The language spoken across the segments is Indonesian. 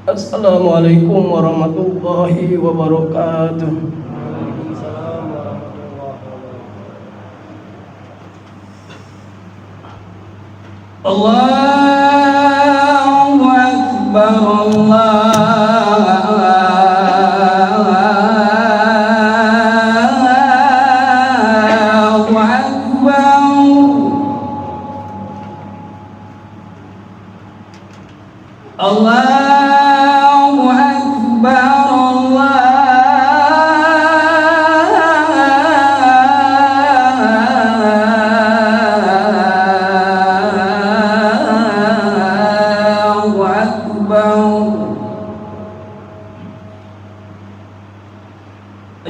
Assalamualaikum warahmatullahi wabarakatuh. Allahu Akbar, Allahu Akbar. Allahu Akbar, Allahu Akbar.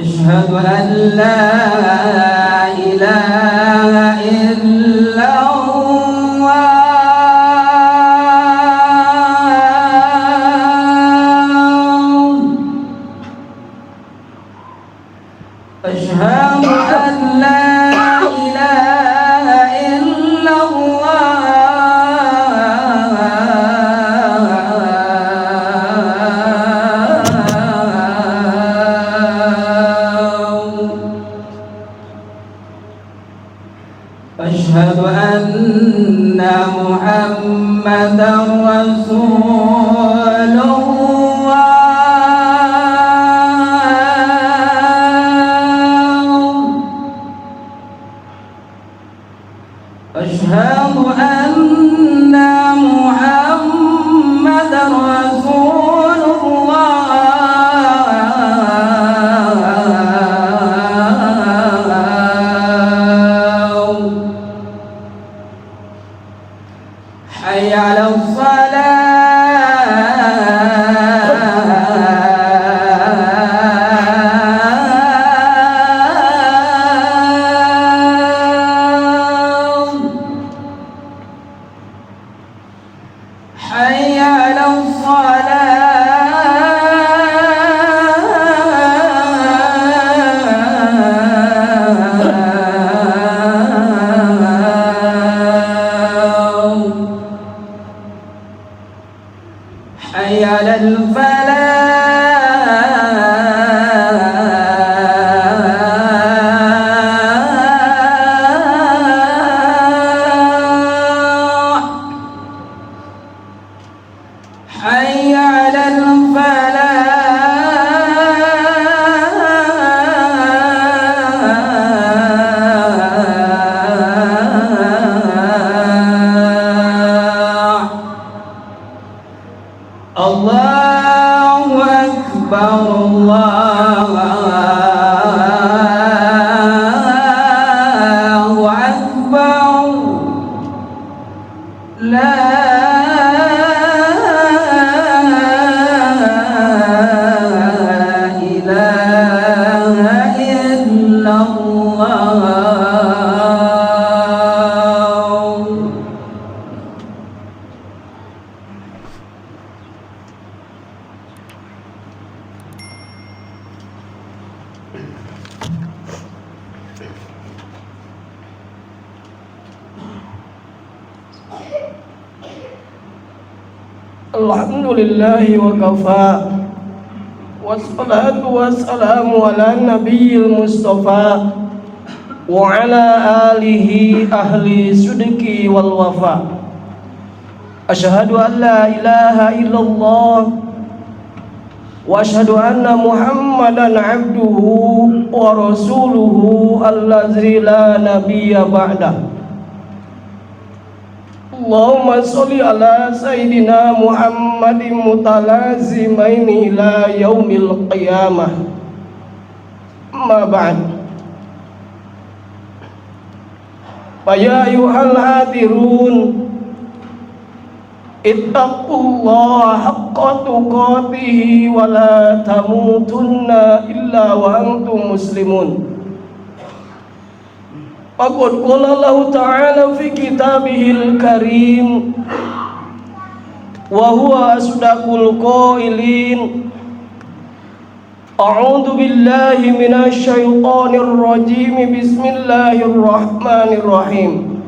Asyhadu an la ilaha illallah. Asyhadu an la ilaha illallah. Asyhadu anna Muhammadar Rasulullah. Asyhadu anna Muhammadar Rasulullah. Hayya 'alas salah. Hayya 'alas salah. Hayya 'alal falah. Hayya 'alal falah. Allahu Akbar, Allahu Akbar. La ilaha illallah. Alhamdulillahi wa kafa, wassalatu wassalamu ala nabiyil mustafa wa ala alihi ahli sudki wal wafa. Asyhadu an la ilaha illallah wa asyhadu anna Muhammadan abduhu wa rasuluhu allazi la nabiyya ba'dah. Allahumma sholli ala sayyidina Muhammadin mutalazimaini ila yaumil qiyamah. Amma ba'd. Ya ayyuhal hadirun, ittaqullaha haqqa tuqatih wa la tamutunna illa wa antum muslimun. Faqad qala Allah ta'ala fi kitabihil karim wa huwa asdaqul qailin. A'udzu billahi minasy syaithanir rajim. Bismillahirrahmanirrahim.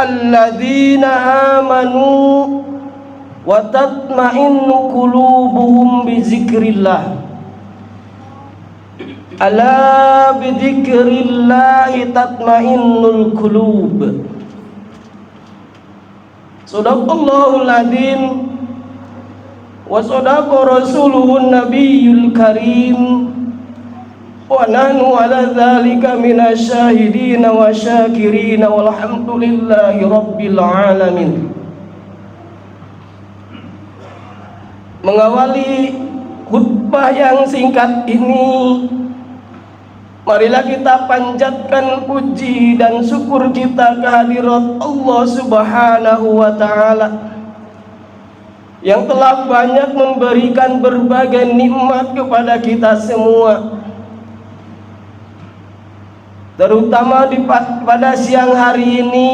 Alladzina amanu wa tatma'innu qulubuhum bi dzikrillah. Ala bi dzikrillah tatma'innul qulub. Sadaqallahul adzim wa sadaqa rasuluhun nabiyyul karim wa nahnu ala dzalika minasyahidin wa syakirin walhamdulillahi rabbil alamin. Mengawali khutbah yang singkat ini, marilah kita panjatkan puji dan syukur kita kehadirat Allah Subhanahu wa Ta'ala yang telah banyak memberikan berbagai nikmat kepada kita semua, terutama pada siang hari ini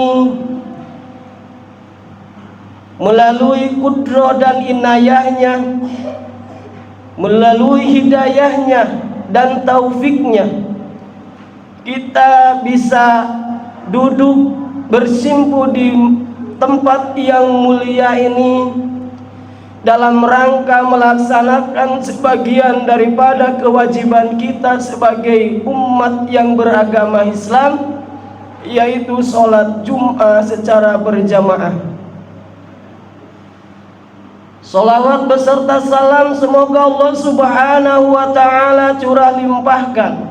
melalui kudrah dan inayahnya, melalui hidayahnya dan taufiknya, kita bisa duduk bersimpu di tempat yang mulia ini dalam rangka melaksanakan sebagian daripada kewajiban kita sebagai umat yang beragama Islam, yaitu sholat Jum'ah secara berjamaah. Salawat beserta salam semoga Allah Subhanahu wa Ta'ala curah limpahkan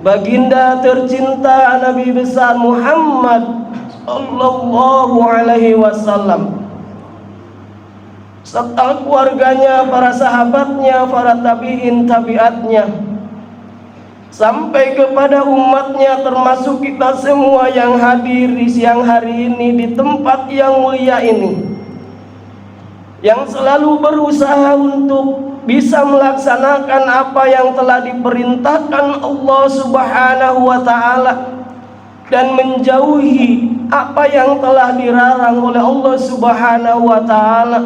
baginda tercinta Nabi besar Muhammad sallallahu alaihi wasallam, serta keluarganya, para sahabatnya, para tabi'in tabi'atnya, sampai kepada umatnya, termasuk kita semua yang hadir di siang hari ini di tempat yang mulia ini, yang selalu berusaha untuk bisa melaksanakan apa yang telah diperintahkan Allah Subhanahu wa Ta'ala dan menjauhi apa yang telah dilarang oleh Allah Subhanahu wa Ta'ala,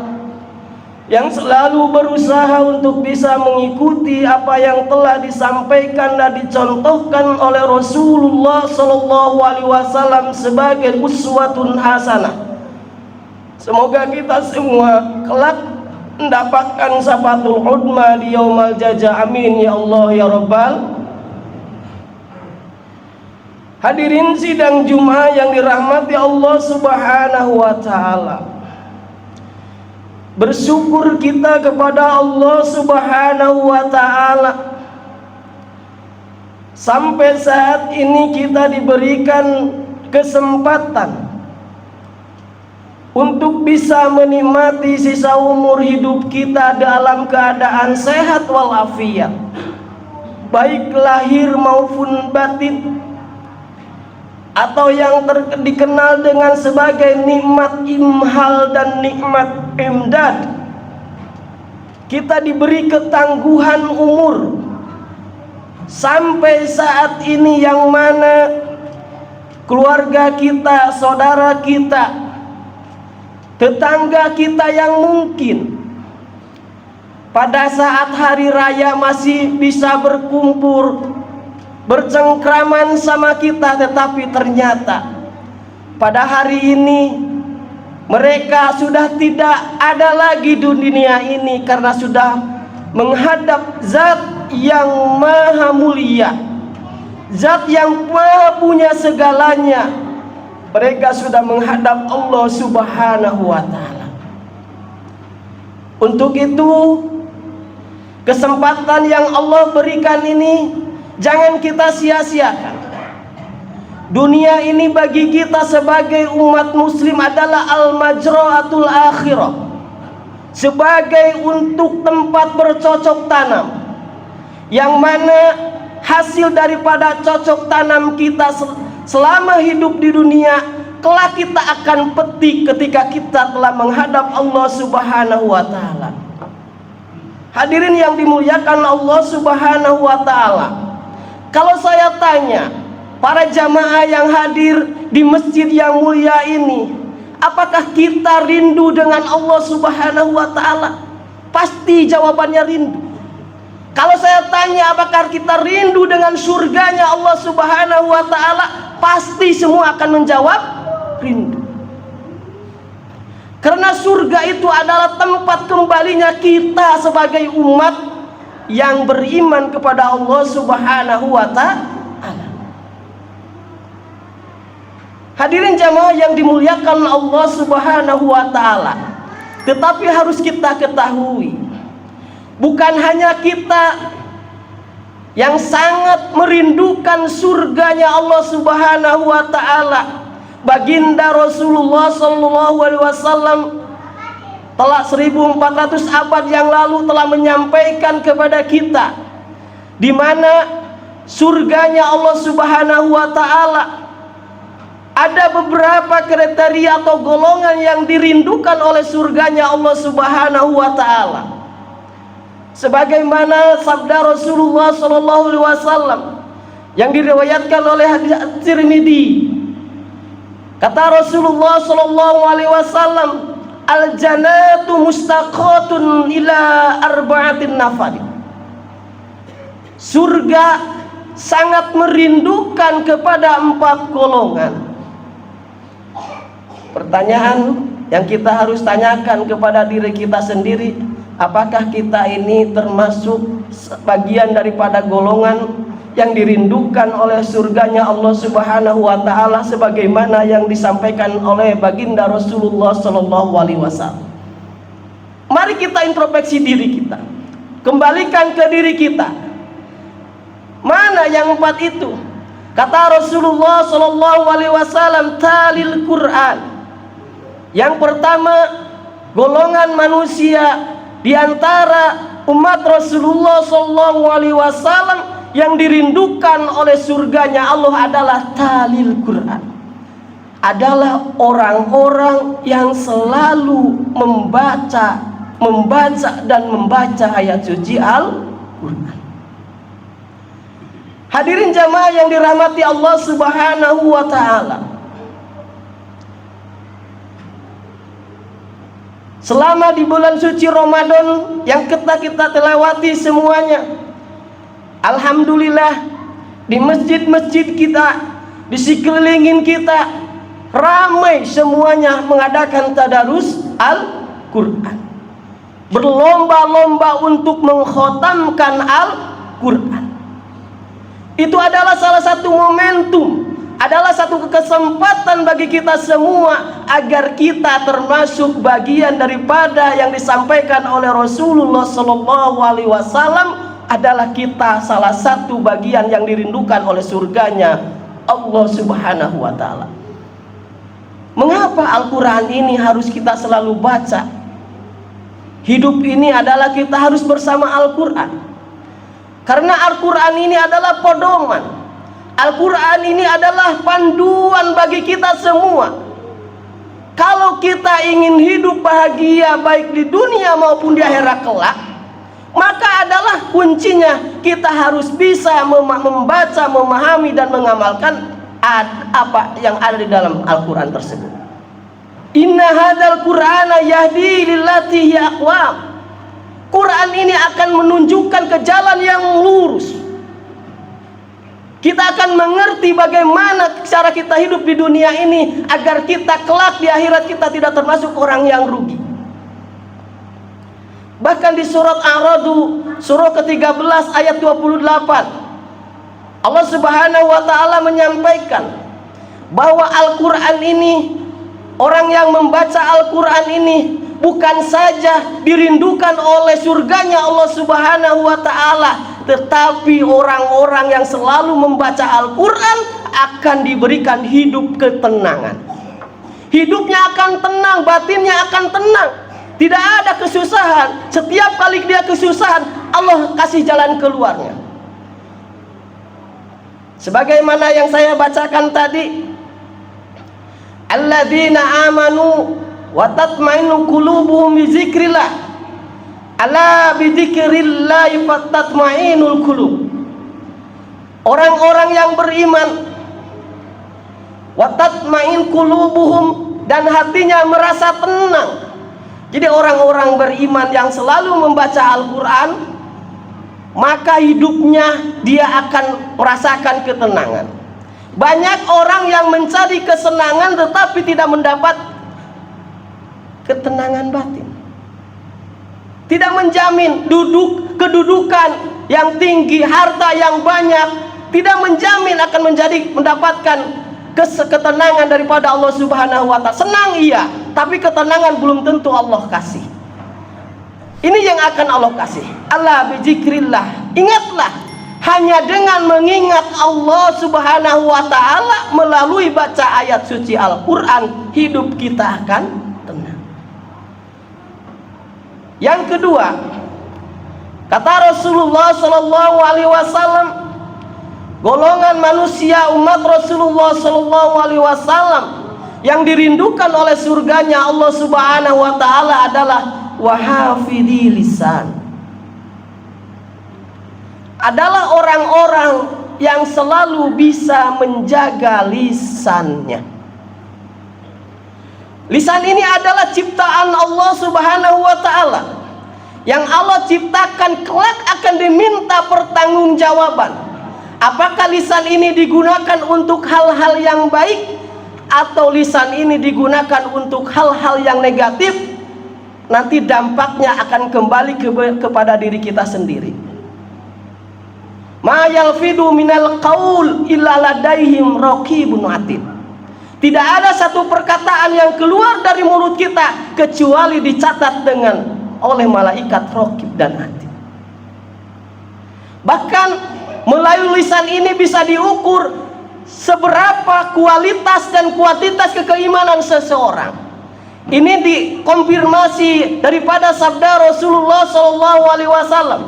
yang selalu berusaha untuk bisa mengikuti apa yang telah disampaikan dan dicontohkan oleh Rasulullah Sallallahu Alaihi Wasallam sebagai uswatun hasanah. Semoga kita semua kelak mendapatkan syafatul udma di yaumal jaza. Amin ya Allah ya Rabbal. Hadirin sidang Jumat yang dirahmati Allah Subhanahu wa Ta'ala, bersyukur kita kepada Allah Subhanahu wa Ta'ala sampai saat ini kita diberikan kesempatan untuk bisa menikmati sisa umur hidup kita dalam keadaan sehat walafiat, baik lahir maupun batin, atau yang dikenal dengan sebagai nikmat imhal dan nikmat imdad. Kita diberi ketangguhan umur sampai saat ini, yang mana keluarga kita, saudara kita, tetangga kita yang mungkin pada saat hari raya masih bisa berkumpul, bercengkraman sama kita, tetapi ternyata pada hari ini mereka sudah tidak ada lagi di dunia ini karena sudah menghadap Zat yang maha mulia, Zat yang maha punya segalanya. Mereka sudah menghadap Allah Subhanahu wa Ta'ala. Untuk itu, kesempatan yang Allah berikan ini jangan kita sia-siakan. Dunia ini bagi kita sebagai umat muslim adalah al-majra'atul akhirah, sebagai untuk tempat bercocok tanam, yang mana hasil daripada cocok tanam kita selama hidup di dunia kelak kita akan petik ketika kita telah menghadap Allah Subhanahu wa Ta'ala. Hadirin yang dimuliakan Allah Subhanahu wa Ta'ala, kalau saya tanya para jamaah yang hadir di masjid yang mulia ini, apakah kita rindu dengan Allah Subhanahu wa Ta'ala? Pasti jawabannya rindu. Kalau saya tanya apakah kita rindu dengan surganya Allah Subhanahu wa Ta'ala, pasti semua akan menjawab rindu. Karena surga itu adalah tempat kembalinya kita sebagai umat yang beriman kepada Allah Subhanahu wa ta'ala. Hadirin jamaah yang dimuliakan Allah Subhanahu wa ta'ala. Tetapi harus kita ketahui, bukan hanya kita yang sangat merindukan surganya Allah Subhanahu wa ta'ala. Baginda Rasulullah sallallahu alaihi wasallam telah 1400 abad yang lalu telah menyampaikan kepada kita di mana surganya Allah Subhanahu wa ta'ala ada beberapa kriteria atau golongan yang dirindukan oleh surganya Allah Subhanahu wa ta'ala. Sebagaimana sabda Rasulullah sallallahu alaihi wasallam yang diriwayatkan oleh hadis Tirmidzi. Kata Rasulullah sallallahu alaihi wasallam, al-jannatu mustaqatun ila arba'atin nafar. Surga sangat merindukan kepada 4 golongan. Pertanyaan yang kita harus tanyakan kepada diri kita sendiri, apakah kita ini termasuk bagian daripada golongan yang dirindukan oleh surganya Allah Subhanahu wa ta'ala sebagaimana yang disampaikan oleh baginda Rasulullah sallallahu alaihi wasallam. Mari kita introspeksi diri kita, kembalikan ke diri kita, mana yang 4 itu? Kata Rasulullah sallallahu alaihi wasallam, talil Quran. Yang pertama, golongan manusia di antara umat Rasulullah sallallahu alaihi wasallam yang dirindukan oleh surganya Allah adalah talil Quran, adalah orang-orang yang selalu membaca dan membaca ayat suci Al-Quran. Hadirin jamaah yang dirahmati Allah Subhanahu wa ta'ala, selama di bulan suci Ramadan yang kita lewati semuanya, alhamdulillah, di masjid-masjid kita, di sekelilingin kita, ramai semuanya mengadakan tadarus Al-Quran, berlomba-lomba untuk mengkhatamkan Al-Quran. Itu adalah salah satu momentum, adalah satu kesempatan bagi kita semua agar kita termasuk bagian daripada yang disampaikan oleh Rasulullah sallallahu alaihi wasallam, adalah kita salah satu bagian yang dirindukan oleh surganya Allah Subhanahu wa ta'ala. Mengapa Al-Quran ini harus kita selalu baca? Hidup ini adalah kita harus bersama Al-Quran, karena Al-Quran ini adalah pedoman, Al-Quran ini adalah panduan bagi kita semua. Kalau kita ingin hidup bahagia baik di dunia maupun di akhirat kelak, maka adalah kuncinya kita harus bisa membaca, memahami dan mengamalkan apa yang ada di dalam Al-Quran tersebut. Inna hadzal Qur'ana yahdi lillati hiya aqwam. Quran ini akan menunjukkan ke jalan yang lurus. Kita akan mengerti bagaimana cara kita hidup di dunia ini agar kita kelak di akhirat kita tidak termasuk orang yang rugi. Bahkan di surat Ar-Ra'd, surah ke-13 ayat 28, Allah Subhanahu wa ta'ala menyampaikan bahwa Al-Quran ini, orang yang membaca Al-Quran ini bukan saja dirindukan oleh surganya Allah Subhanahu wa ta'ala, tetapi orang-orang yang selalu membaca Al-Quran akan diberikan hidup ketenangan. Hidupnya akan tenang, batinnya akan tenang, tidak ada kesusahan. Setiap kali dia kesusahan, Allah kasih jalan keluarnya. Sebagaimana yang saya bacakan tadi, alladzina amanu wa tatmainu qulubuhum bi dzikrillah, ala bi dzikrillah fatatmainul qulub. Orang-orang yang beriman, wa tatmain qulubuhum, dan hatinya merasa tenang. Jadi orang-orang beriman yang selalu membaca Al-Quran, maka hidupnya dia akan merasakan ketenangan. Banyak orang yang mencari kesenangan tetapi tidak mendapat ketenangan batin. Tidak menjamin kedudukan yang tinggi, harta yang banyak, tidak menjamin akan mendapatkan ketenangan daripada Allah Subhanahu wa Ta'ala. Senang iya, tapi ketenangan belum tentu Allah kasih. Ini yang akan Allah kasih. Allah bizikrillah. Ingatlah, hanya dengan mengingat Allah Subhanahu wa Ta'ala melalui baca ayat suci Al-Quran, hidup kita akan tenang. Yang kedua, kata Rasulullah Sallallahu Alaihi Wasallam, golongan manusia umat Rasulullah Sallallahu Alaihi Wasallam yang dirindukan oleh surganya Allah Subhanahu wa Ta'ala adalah wahafidhi lisan, adalah orang-orang yang selalu bisa menjaga lisannya. Lisan ini adalah ciptaan Allah Subhanahu wa Ta'ala, yang Allah ciptakan kelak akan diminta pertanggungjawaban. Apakah lisan ini digunakan untuk hal-hal yang baik, atau lisan ini digunakan untuk hal-hal yang negatif? Nanti dampaknya akan kembali kepada diri kita sendiri. Ma yalfidu minal qaul illa ladaihim raqibun atid. Tidak ada satu perkataan yang keluar dari mulut kita kecuali dicatat oleh malaikat raqib dan atid. Bahkan melalui lisan ini bisa diukur seberapa kualitas dan kuantitas keimanan seseorang. Ini dikonfirmasi daripada sabda Rasulullah Sallallahu Alaihi Wasallam,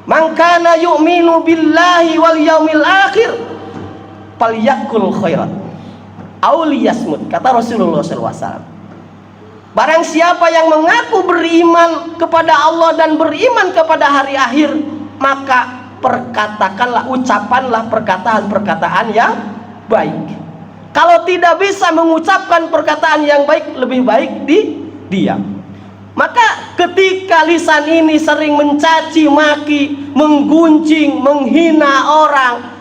"Man kana yu'minu billahi wal yaumil akhir falyakul khairan aw liyasmut," kata Rasulullah Sallallahu Alaihi Wasallam. Barang siapa yang mengaku beriman kepada Allah dan beriman kepada hari akhir, maka ucapkanlah perkataan-perkataan yang baik. Kalau tidak bisa mengucapkan perkataan yang baik, lebih baik diam. Maka ketika lisan ini sering mencaci maki, menggunjing, menghina orang,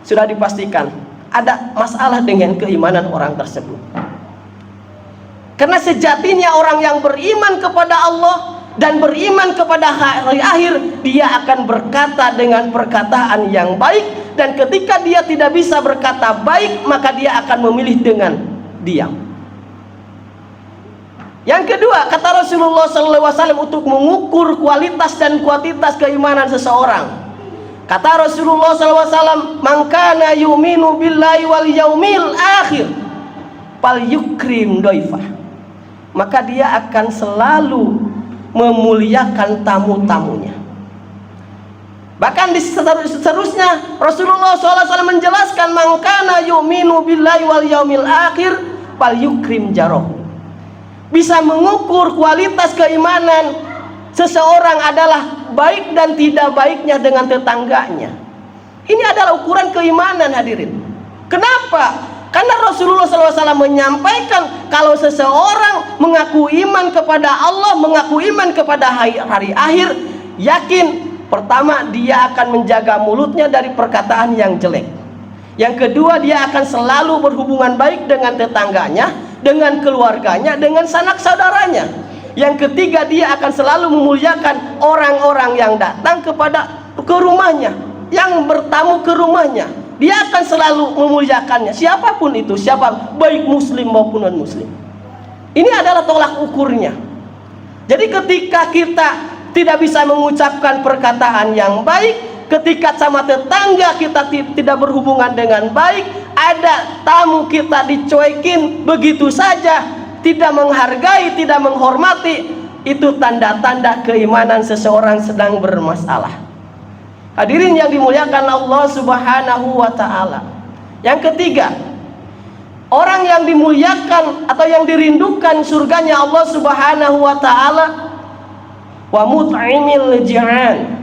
sudah dipastikan ada masalah dengan keimanan orang tersebut. Karena sejatinya orang yang beriman kepada Allah dan beriman kepada hari akhir, dia akan berkata dengan perkataan yang baik. Dan ketika dia tidak bisa berkata baik, maka dia akan memilih dengan diam. Yang kedua, kata Rasulullah SAW untuk mengukur kualitas dan kuantitas keimanan seseorang, kata Rasulullah SAW, "Man kana yu'minu billahi wal yaumil akhir fal yukrim dhaifah." Maka dia akan selalu memuliakan tamu-tamunya. Bahkan di seterusnya Rasulullah SAW menjelaskan, "Man kana yu'minu billahi wal yaumil akhir fal yukrim jarahu." Bisa mengukur kualitas keimanan seseorang adalah baik dan tidak baiknya dengan tetangganya. Ini adalah ukuran keimanan, hadirin. Kenapa? Karena Rasulullah SAW menyampaikan kalau seseorang mengaku iman kepada Allah, mengaku iman kepada hari akhir, yakin pertama, dia akan menjaga mulutnya dari perkataan yang jelek. Yang kedua, dia akan selalu berhubungan baik dengan tetangganya, dengan keluarganya, dengan sanak saudaranya. Yang ketiga, dia akan selalu memuliakan orang-orang yang datang ke rumahnya, yang bertamu ke rumahnya. Dia akan selalu memuliakannya, siapapun itu, baik muslim maupun non muslim. Ini adalah tolak ukurnya. Jadi ketika kita tidak bisa mengucapkan perkataan yang baik, ketika sama tetangga kita tidak berhubungan dengan baik, ada tamu kita dicuekin begitu saja, tidak menghargai, tidak menghormati, itu tanda-tanda keimanan seseorang sedang bermasalah. Hadirin yang dimuliakan Allah Subhanahu wa Ta'ala. Yang ketiga, orang yang dimuliakan atau yang dirindukan surganya Allah Subhanahu wa Ta'ala, wa mut'imil ji'an,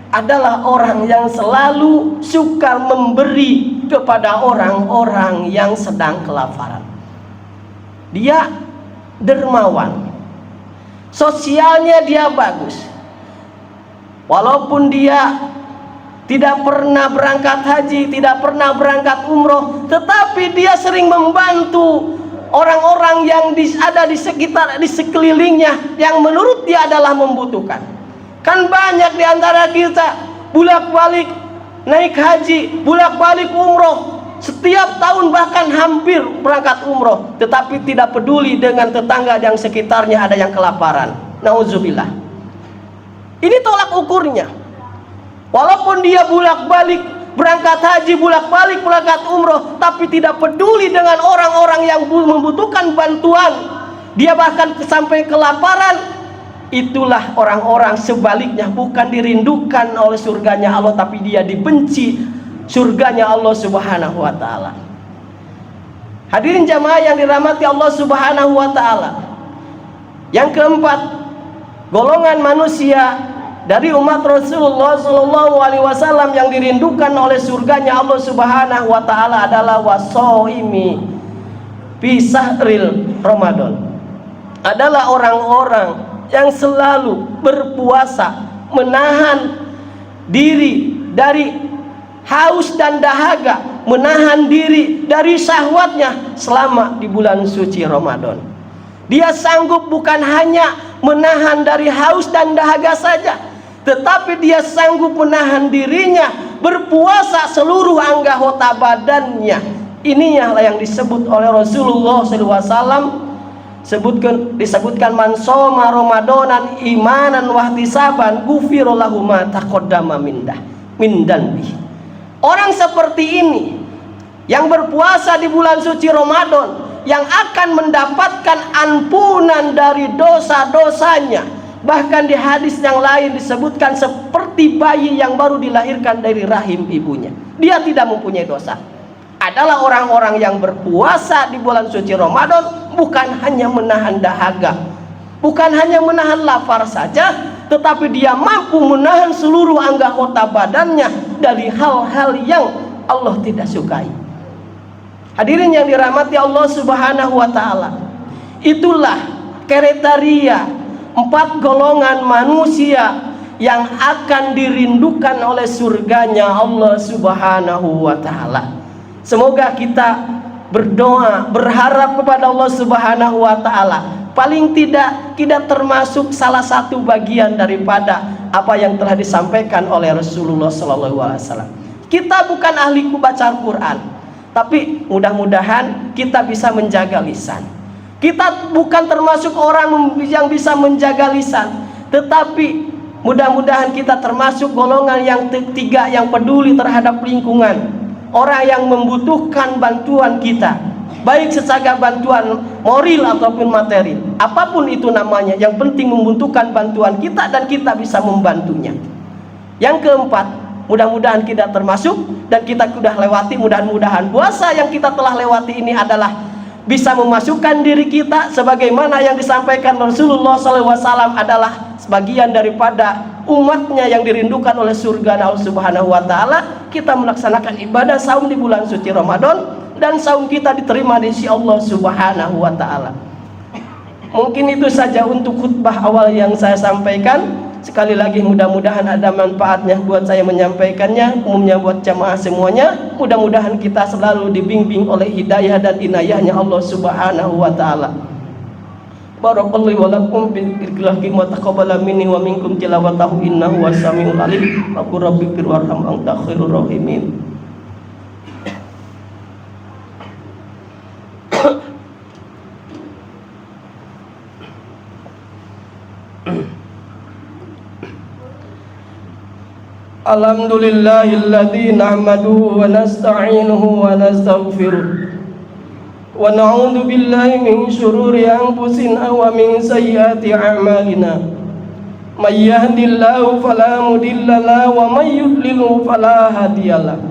adalah orang yang selalu suka memberi kepada orang-orang yang sedang kelaparan. Dia dermawan, sosialnya dia bagus. Walaupun dia tidak pernah berangkat haji, tidak pernah berangkat umroh, tetapi dia sering membantu orang-orang yang ada di sekitar, di sekelilingnya yang menurut dia adalah membutuhkan. Kan banyak di antara kita bolak-balik naik haji, bolak-balik umroh, setiap tahun bahkan hampir berangkat umroh, tetapi tidak peduli dengan tetangga yang sekitarnya ada yang kelaparan. Nauzubillah. Ini tolak ukurnya. Walaupun dia bolak-balik berangkat haji, bolak-balik berangkat umroh, tapi tidak peduli dengan orang-orang yang membutuhkan bantuan, dia bahkan sampai kelaparan. Itulah orang-orang sebaliknya, bukan dirindukan oleh surganya Allah, tapi dia dibenci surganya Allah Subhanahu wa ta'ala. Hadirin jamaah yang dirahmati Allah Subhanahu wa ta'ala. Yang keempat, golongan manusia dari umat Rasulullah Shallallahu Alaihi Wasallam yang dirindukan oleh surganya Allah Subhanahu wa ta'ala adalah wasoimi fi sahril Ramadan. Adalah orang-orang yang selalu berpuasa, menahan diri dari haus dan dahaga, menahan diri dari syahwatnya selama di bulan suci Ramadan. Dia sanggup bukan hanya menahan dari haus dan dahaga saja, tetapi dia sanggup menahan dirinya berpuasa seluruh anggota badannya. Inilah yang disebut oleh Rasulullah SAW. Disebutkan man shoma ramadanan imanan wahtisaban ghufira lahu ma taqaddama min danbi. Orang seperti ini yang berpuasa di bulan suci Ramadan, yang akan mendapatkan ampunan dari dosa-dosanya. Bahkan di hadis yang lain disebutkan seperti bayi yang baru dilahirkan dari rahim ibunya. Dia tidak mempunyai dosa. Adalah orang-orang yang berpuasa di bulan suci Ramadan, bukan hanya menahan dahaga, bukan hanya menahan lapar saja, tetapi dia mampu menahan seluruh anggota badannya dari hal-hal yang Allah tidak sukai. Hadirin yang dirahmati Allah Subhanahu wa ta'ala, itulah kriteria 4 golongan manusia yang akan dirindukan oleh surganya Allah Subhanahu wa ta'ala. Semoga kita berdoa, berharap kepada Allah Subhanahu wa ta'ala, paling tidak kita termasuk salah satu bagian daripada apa yang telah disampaikan oleh Rasulullah SAW. Kita bukan ahli baca Al-Quran, tapi mudah-mudahan kita bisa menjaga lisan. Kita bukan termasuk orang yang bisa menjaga lisan, tetapi mudah-mudahan kita termasuk golongan yang ketiga yang peduli terhadap lingkungan. Orang yang membutuhkan bantuan kita, baik secara bantuan moral ataupun materi, apapun itu namanya, yang penting membutuhkan bantuan kita dan kita bisa membantunya. Yang keempat, mudah-mudahan kita termasuk dan kita sudah lewati, mudah-mudahan puasa yang kita telah lewati ini adalah bisa memasukkan diri kita sebagaimana yang disampaikan Rasulullah SAW adalah sebagian daripada umatnya yang dirindukan oleh surga Allah Subhanahu wa ta'ala. Kita melaksanakan ibadah saum di bulan suci Ramadan, dan saum kita diterima di sisi Allah Subhanahu wa ta'ala. Mungkin itu saja untuk khutbah awal yang saya sampaikan. Sekali lagi mudah-mudahan ada manfaatnya buat saya menyampaikannya, umumnya buat jamaah semuanya. Mudah-mudahan kita selalu dibimbing oleh hidayah dan inayahnya Allah Subhanahu wa ta'ala. Barakallahu wa lakum bil ikhlasi wa taqabbala minni wa minkum tilawatahu innahu was-sami'ul alim. Rabbi fir warham anta khairur rahimin. Alhamdulillahilladzi nahmaduhu wa nasta'inuhu wa nastaghfiruh wa na'udzu billahi min syururi anfusina wa min sayyiati a'malina. May yahdihillahu fala mudilla lahu wa may yudlilhu fala hadiyalah.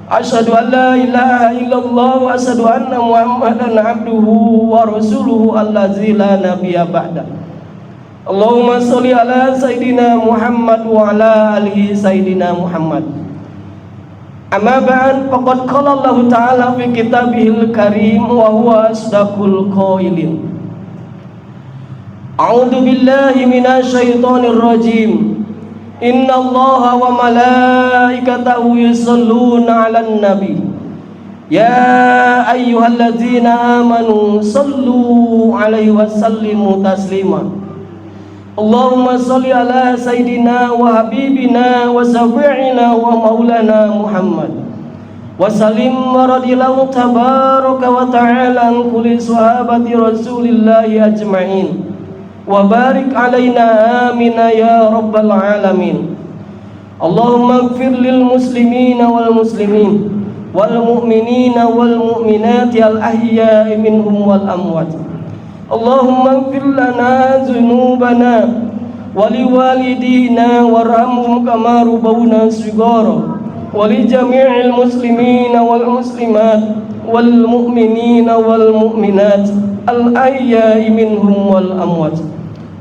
Asyhadu an la ilaha illallah wa asyhadu anna Muhammadan abduhu wa rasuluhu allazi la nabiyya ba'da. Allahumma sholli ala sayyidina Muhammad wa ala alihi sayyidina Muhammad. Amma ba'd, faqad qala Allah ta'ala fi kitabihil karim wa huwa asdaqul qailin. A'udzu billahi minasy syaithanir rajim. Innallaha wa malaikatahu yusholluna 'alan nabi يا أيها الذين آمنوا صلوا عليه وسلموا تسليما اللهم صل على سيدنا وحبيبنا وشفيعنا ومولانا محمد وسلم ورضي الله تبارك وتعالى عن كل صحابة رسول الله أجمعين وبارك علينا آمين يا رب العالمين اللهم اغفر للمسلمين والمسلمين والمؤمنين والمؤمنات الأحياء منهم والأموات اللهم اغفر لنا ذنوبنا ولوالدينا وارحمهم كما ربونا صغارا ولجميع المسلمين والمسلمات والمؤمنين والمؤمنات الأحياء منهم والأموات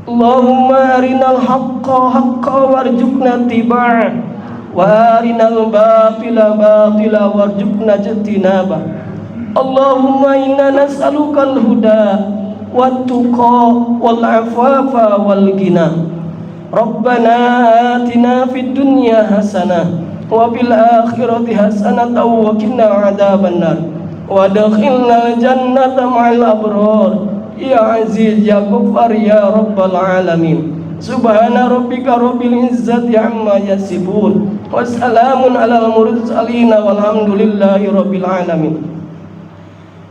اللهم أرنا الحق حقا وارزقنا اتباعه وأرنا الباطل باطلا وارزقنا اجتنابه اللهم إنا نسألك الهدى والتقى والعفاف والغنى ربنا آتنا في الدنيا حسنة وفي الآخرة حسنة وقنا عذاب النار وادخلنا الجنة مع الأبرار يا عزيز يا غفار يا رب العالمين سبحان ربك رب العزة عما يصفون وسلام على المرسلين والحمد لله رب العالمين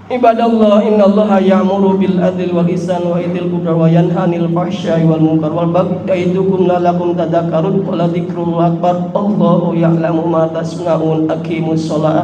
Ibadallah innallaha ya'muru bil adli wal ihsani wa idzil qurba wa yanha 'anil fahsya'i wal munkar wal baghi ya'idukum la'allakum tadhakkarun wa la dzikrullah akbar Allahu ya'lamu ma tasna'un aqimus shalah